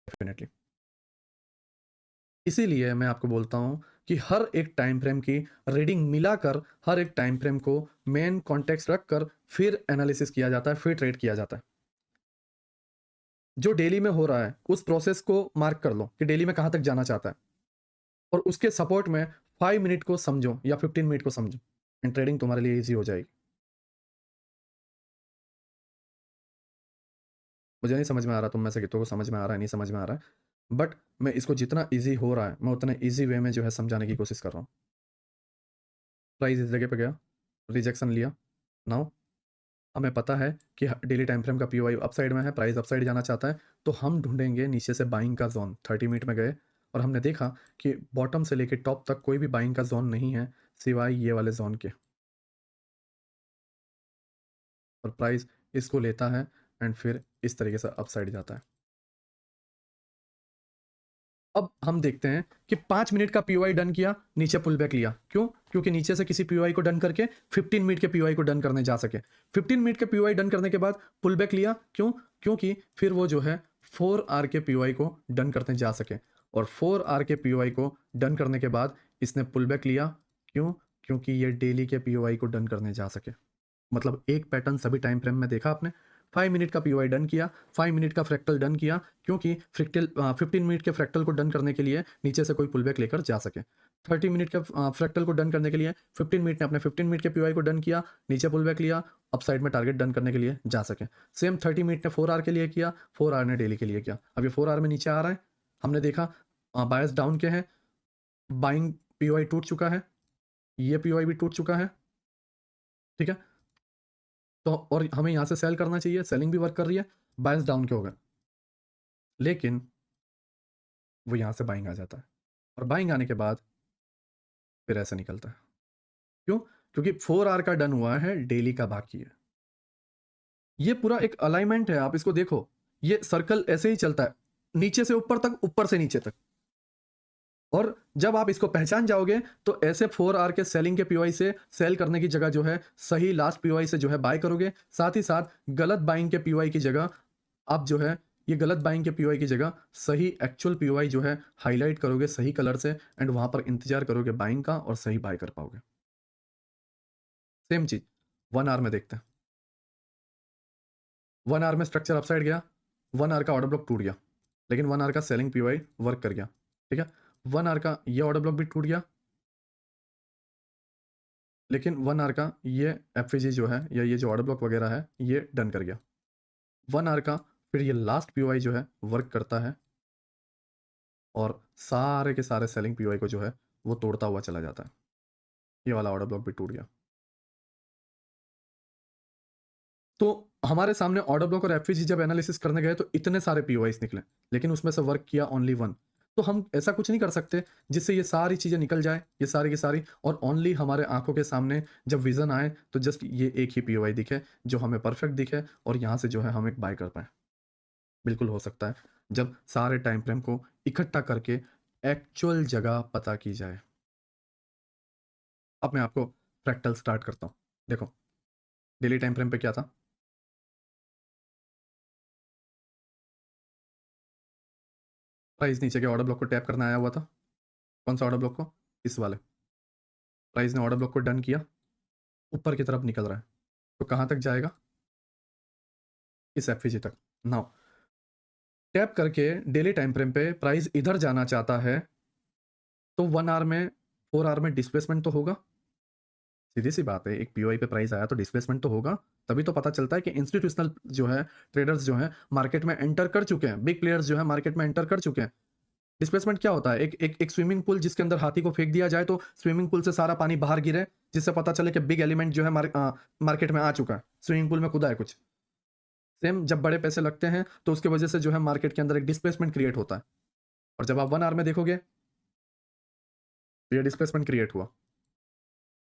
Definitely. इसीलिए मैं आपको बोलता हूँ कि हर एक टाइम फ्रेम की रीडिंग मिलाकर हर एक टाइम फ्रेम को मेन कॉन्टेक्स्ट रखकर फिर एनालिसिस किया जाता है, फिर ट्रेड किया जाता है। जो डेली में हो रहा है उस प्रोसेस को मार्क कर लो कि डेली में कहाँ तक जाना चाहता है, और उसके सपोर्ट में 5 मिनट को समझो या 15 मिनट को समझो, एंड ट्रेडिंग तुम्हारे लिए ईज़ी हो जाएगी। मुझे नहीं समझ में आ रहा तुम में से कितनों को समझ में आ रहा है, नहीं समझ में आ रहा है, बट मैं इसको जितना ईज़ी हो रहा है, मैं उतने ईज़ी वे में जो है समझाने की कोशिश कर रहा हूँ। प्राइस इस जगह पे गया, रिजेक्शन लिया, नाउ हमें पता है कि डेली टाइम फ्रेम का पीओआई अपसाइड में है, प्राइस अपसाइड जाना चाहता है, तो हम ढूंढेंगे नीचे से बाइंग का जोन। 30 मिनट में गए और हमने देखा कि बॉटम से लेकर टॉप तक कोई भी बाइंग का जोन नहीं है सिवाय ये वाले जोन के, और प्राइस इसको लेता है एंड फिर इस तरीके से अपसाइड जाता है। अब हम देखते हैं कि 5 मिनट का पीओआई डन किया, नीचे पुल बैक लिया। क्यों? क्योंकि नीचे से किसी पीओआई को डन करके 15 मिनट के पीओआई को डन करने जा सके। 15 मिनट के पीओआई डन करने के बाद पुल बैक लिया। क्यों? क्योंकि फिर वो जो है 4 आर के पीओआई को डन करने जा सके, और 4 आर के पीओआई को डन करने के बाद इसने पुल बैक लिया। क्यों? क्योंकि ये डेली के पीओआई को डन करने जा सके। मतलब एक पैटर्न सभी टाइम फ्रेम में देखा आपने। 5 मिनट का पीओआई डन किया, 5 मिनट का फ्रैक्टल डन किया, क्योंकि फ्रैक्टल 15 मिनट के फ्रैक्टल को डन करने के लिए नीचे से कोई पुलबैक लेकर जा सके। 30 मिनट का फ्रैक्टल को डन करने के लिए 15 मिनट ने अपने 15 मिनट के पीओआई को डन किया, नीचे पुलबैक लिया, अपसाइड में टारगेट डन करने के लिए जा सके। सेम 30 मिनट ने 4 आर के लिए किया, 4 आर ने डेली के लिए किया। अब ये 4 आर में नीचे आ रहा है, हमने देखा बायस डाउन के हैं, बाइंग पीओआई टूट चुका है, ये पीओआई भी टूट चुका है, ठीक है। तो और हमें यहाँ से सेल करना चाहिए, सेलिंग भी वर्क कर रही है, बायस डाउन के हो गए, लेकिन वो यहाँ से बाइंग आ जाता है, और बाइंग आने के बाद फिर ऐसे निकलता है। क्यों? क्योंकि 4 आर का डन हुआ है, डेली का बाकी है। ये पूरा एक अलाइनमेंट है, आप इसको देखो, ये सर्कल ऐसे ही चलता है, नीचे से ऊपर तक, ऊपर से नीचे तक। और जब आप इसको पहचान जाओगे तो ऐसे 4 आर के सेलिंग के पीओआई से सेल करने की जगह जो है सही लास्ट पीओआई से जो है बाय करोगे। साथ ही साथ गलत बाइंग के पीओआई की जगह आप जो है ये गलत बाइंग के पीओआई की जगह सही एक्चुअल पीओआई जो है हाईलाइट करोगे सही कलर से, एंड वहां पर इंतजार करोगे बाइंग का, और सही बाय कर पाओगे। सेम चीज 1 आवर में देखते हैं। 1 आवर में स्ट्रक्चर अपसाइड गया, 1 आवर का ऑर्डर ब्लॉक टूट गया, लेकिन 1 आवर का सेलिंग पीओआई वर्क कर गया, ठीक है। 1 आवर का ये ऑर्डर ब्लॉक भी टूट गया, लेकिन 1 आवर का ये एफवीजी जो है या ये जो ऑर्डर ब्लॉक वगैरह है ये डन कर गया। 1 आवर का फिर ये लास्ट पीओआई जो है वर्क करता है, और सारे के सारे सेलिंग पीओआई को जो है वो तोड़ता हुआ चला जाता है। ये वाला ऑर्डर ब्लॉक भी टूट गया। तो हमारे सामने ऑर्डर ब्लॉक और एफवीजी जब एनालिसिस करने गए तो इतने सारे पीओआईस निकले, लेकिन उसमें से वर्क किया ओनली 1। तो हम ऐसा कुछ नहीं कर सकते जिससे ये सारी चीज़ें निकल जाए, ये सारी की सारी, और ओनली हमारे आंखों के सामने जब विजन आए तो जस्ट ये एक ही पीओआई दिखे जो हमें परफेक्ट दिखे, और यहाँ से जो है हम एक बाय कर पाए। बिल्कुल हो सकता है जब सारे टाइम फ्रेम को इकट्ठा करके एक्चुअल जगह पता की जाए। अब मैं आपको फ्रैक्टल स्टार्ट करता हूँ। देखो डेली टाइम फ्रेम पे क्या था, प्राइस नीचे के ऑर्डर ब्लॉक को टैप करने आया हुआ था। कौन सा ऑर्डर ब्लॉक को? इस वाले। प्राइस ने ऑर्डर ब्लॉक को डन किया, ऊपर की तरफ निकल रहा है, तो कहाँ तक जाएगा? इस एफवीजी तक। नाउ टैप करके डेली टाइम फ्रेम पे प्राइस इधर जाना चाहता है, तो 1 आवर में 4 आवर में डिस्प्लेसमेंट तो होगा। सीधी सी बात है, एक पीओआई पे प्राइस आया तो डिस्प्लेसमेंट तो होगा, तभी तो पता चलता है कि इंस्टीट्यूशनल जो है ट्रेडर्स जो है मार्केट में एंटर कर चुके हैं, बिग प्लेयर्स जो है मार्केट में एंटर कर चुके हैं। डिस्प्लेसमेंट क्या होता है? एक स्विमिंग पूल जिसके अंदर हाथी को फेंक दिया जाए तो स्विमिंग पूल से सारा पानी बाहर गिरे, जिससे पता चले कि बिग एलिमेंट जो है मार्केट में आ चुका है, स्विमिंग पूल में कूदा है कुछ। सेम जब बड़े पैसे लगते हैं तो उसकी वजह से जो है मार्केट के अंदर एक डिस्प्लेसमेंट क्रिएट होता है, और जब आप 1 आवर में देखोगे तो ये डिस्प्लेसमेंट क्रिएट हुआ,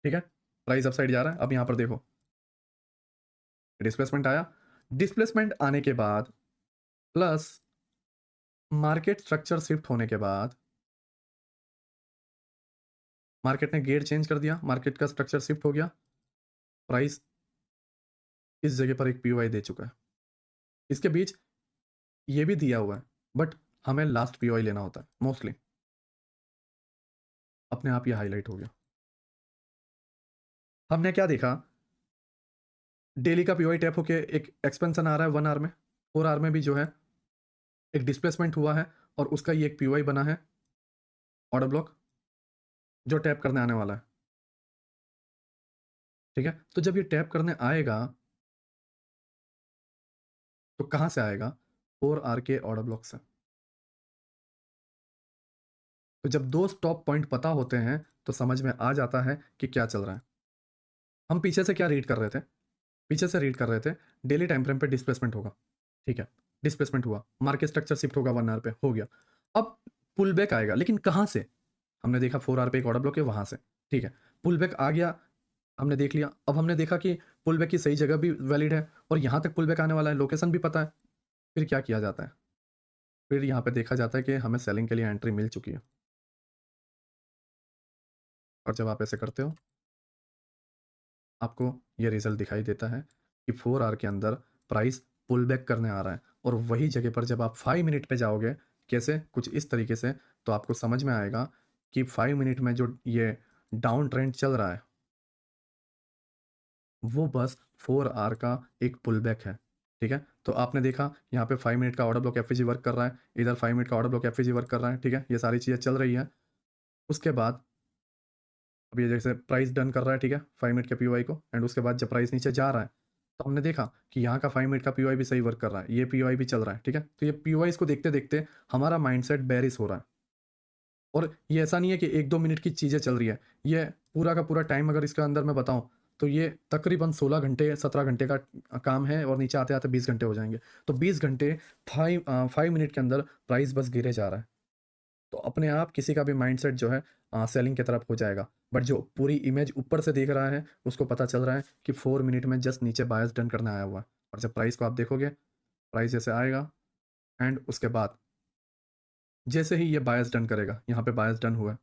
ठीक है। प्राइस अपसाइड जा रहा है, अब यहां पर देखो डिस्प्लेसमेंट आया। डिस्प्लेसमेंट आने के बाद प्लस मार्केट स्ट्रक्चर शिफ्ट होने के बाद मार्केट ने गेयर चेंज कर दिया, मार्केट का स्ट्रक्चर शिफ्ट हो गया, प्राइस इस जगह पर एक पीओआई दे चुका है। इसके बीच ये भी दिया हुआ है, बट हमें लास्ट पीओआई लेना होता है मोस्टली। अपने आप ये हाईलाइट हो गया। हमने क्या देखा, डेली का पीओआई टैप होके एक एक्सपेंशन आ रहा है 1 आवर में, 4 आवर में भी जो है एक डिस्प्लेसमेंट हुआ है और उसका ये एक पीओआई बना है ऑर्डर ब्लॉक जो टैप करने आने वाला है। ठीक है, तो जब ये टैप करने आएगा तो कहां से आएगा? 4 आर के ऑर्डर ब्लॉक से। तो जब दो स्टॉप पॉइंट पता होते हैं तो समझ में आ जाता है कि क्या चल रहा है। हम पीछे से क्या रीड कर रहे थे? पीछे से रीड कर रहे थे डेली टाइम फ्रेम पे डिस्प्लेसमेंट होगा। ठीक है, डिस्प्लेसमेंट हुआ, मार्केट स्ट्रक्चर शिफ्ट होगा 1 आवर पे, हो गया। अब पुल बैक आएगा, लेकिन कहां से? हमने देखा 4 आवर पे एक ऑर्डर ब्लॉक है, वहां से। ठीक है, पुल बैक आ गया, हमने देख लिया। अब हमने देखा कि पुल बैक की सही जगह भी वैलिड है और यहां तक पुल बैक आने वाला है, लोकेशन भी पता है। फिर क्या किया जाता है? फिर यहाँ पे देखा जाता है कि हमें सेलिंग के लिए एंट्री मिल चुकी है। और जब आप ऐसे करते हो आपको ये रिजल्ट दिखाई देता है कि 4 आवर के अंदर प्राइस पुल बैक करने आ रहा है। और वही जगह पर जब आप 5 मिनट पे जाओगे, कैसे? कुछ इस तरीके से, तो आपको समझ में आएगा कि 5 मिनट में जो ये डाउन ट्रेंड चल रहा है वो बस 4 आवर का एक पुल बैक है। ठीक है, तो आपने देखा यहाँ पे 5 मिनट का ऑर्डर ब्लॉक एफवीजी वर्क कर रहा है, इधर 5 मिनट का ऑर्डर ब्लॉक एफवीजी वर्क कर रहा है। ठीक है, ये सारी चीज़ें चल रही है। उसके बाद अब ये जैसे प्राइस डन कर रहा है, ठीक है, 5 मिनट के पीओआई को, एंड उसके बाद जब प्राइस नीचे जा रहा है तो हमने देखा कि यहाँ का 5 मिनट का पीओआई भी सही वर्क कर रहा है, ये पीओआई भी चल रहा है। ठीक है, तो ये पीओआई को देखते देखते हमारा माइंडसेट बेरिश हो रहा है। और ये ऐसा नहीं है कि 1-2 मिनट की चीज़ें चल रही है, ये पूरा का पूरा टाइम अगर इसके अंदर मैं बताऊँ तो ये तकरीबन 16 घंटे 17 घंटे का काम है और नीचे आते आते 20 घंटे हो जाएंगे। तो 20 घंटे 5 मिनट के अंदर प्राइस बस गिरे जा रहा है। तो अपने आप किसी का भी माइंडसेट जो है सेलिंग की तरफ हो जाएगा। बट जो पूरी इमेज ऊपर से देख रहा है उसको पता चल रहा है कि 4 मिनट में जस्ट नीचे बायस डन करने आया हुआ है। और जब प्राइस को आप देखोगे, प्राइस जैसे आएगा एंड उसके बाद जैसे ही ये बायस डन करेगा, यहाँ पे बायस डन हुआ है।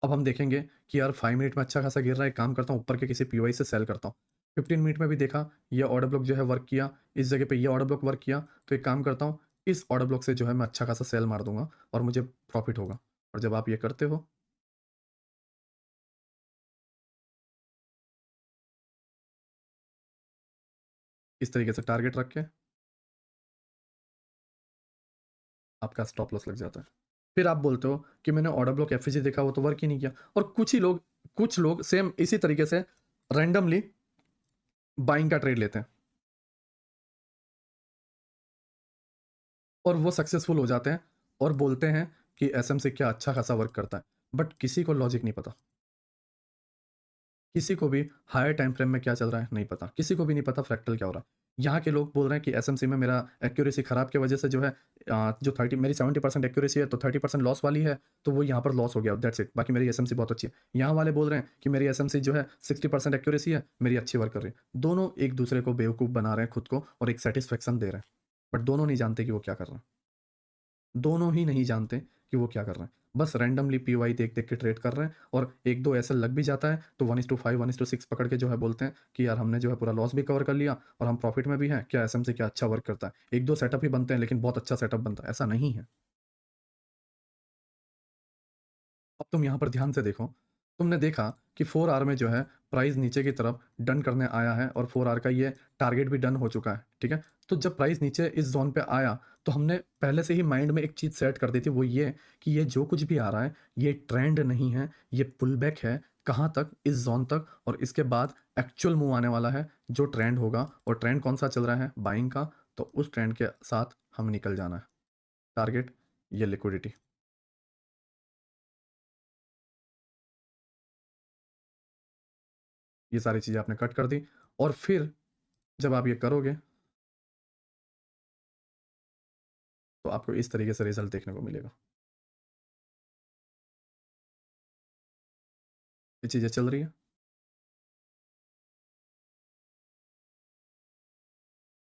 अब हम देखेंगे कि यार 5 मिनट में अच्छा खासा गिर रहा है, एक काम करता हूँ ऊपर के किसी पीओआई से सेल करता हूँ। 15 मिनट में भी देखा ये ऑर्डर ब्लॉक जो है वर्क किया, इस जगह पे ये ऑर्डर ब्लॉक वर्क किया, तो एक काम करता हूँ इस ऑर्डर ब्लॉक से जो है मैं अच्छा खासा सेल मार दूंगा और मुझे प्रॉफिट होगा। और जब आप ये करते हो इस तरीके से टारगेट रख के आपका स्टॉप लॉस लग जाता है। फिर आप बोलते हो कि मैंने ऑर्डर ब्लॉक एफवीजी देखा, वो तो वर्क ही नहीं किया। और कुछ लोग सेम इसी तरीके से रैंडमली बाइंग का ट्रेड लेते हैं और वो सक्सेसफुल हो जाते हैं और बोलते हैं कि एसएमसी क्या अच्छा खासा वर्क करता है। बट किसी को लॉजिक नहीं पता, किसी को भी हायर टाइम फ्रेम में क्या चल रहा है नहीं पता, किसी को भी नहीं पता फ्रैक्टल क्या हो रहा है। यहाँ के लोग बोल रहे हैं कि एसएमसी में मेरा एक्यूरेसी खराब की वजह से जो है जो 30 मेरी 70% एक्यूरेसी है तो 30% लॉस वाली है, तो वो यहाँ पर लॉस हो गया, दैट्स इट। बाकी मेरी एसएमसी बहुत अच्छी है। यहाँ वाले बोल रहे हैं कि मेरी एसएमसी जो है 60% एक्यूरेसी है, मेरी अच्छी वर्क कर रही है। दोनों एक दूसरे को बेवकूफ़ बना रहे हैं खुद को और एक सेटिस्फेक्शन दे रहे हैं, बट दोनों नहीं जानते कि वो क्या कर रहे हैं। दोनों ही नहीं जानते कि वो क्या कर रहे हैं। बस रैंडमली पीओआई देख देख के ट्रेड कर रहे हैं और 1-2 ऐसा लग भी जाता है तो 1:5 1:6 पकड़ के जो है बोलते हैं कि यार हमने जो है पूरा लॉस भी कवर कर लिया और हम प्रॉफिट में भी हैं, क्या एसएमसी क्या अच्छा वर्क करता है। 1-2 सेटअप ही बनते हैं लेकिन बहुत अच्छा सेटअप बनता है, ऐसा नहीं है। अब तुम यहाँ पर ध्यान से देखो, तुमने देखा कि 4 आवर में जो है प्राइस नीचे की तरफ डन करने आया है और 4 आवर का ये टारगेट भी डन हो चुका है। ठीक है, तो जब प्राइस नीचे इस जोन पे आया तो हमने पहले से ही माइंड में एक चीज़ सेट कर दी थी, वो ये कि ये जो कुछ भी आ रहा है ये ट्रेंड नहीं है, ये पुल बैक है। कहाँ तक? इस जोन तक। और इसके बाद एक्चुअल मूव आने वाला है जो ट्रेंड होगा। और ट्रेंड कौन सा चल रहा है? बाइंग का। तो उस ट्रेंड के साथ हम निकल जाना है। टारगेट ये लिक्विडिटी। ये सारी चीज़ें आपने कट कर दी और फिर जब आप ये करोगे तो आपको इस तरीके से रिजल्ट देखने को मिलेगा। ये चीज़ें चल रही है।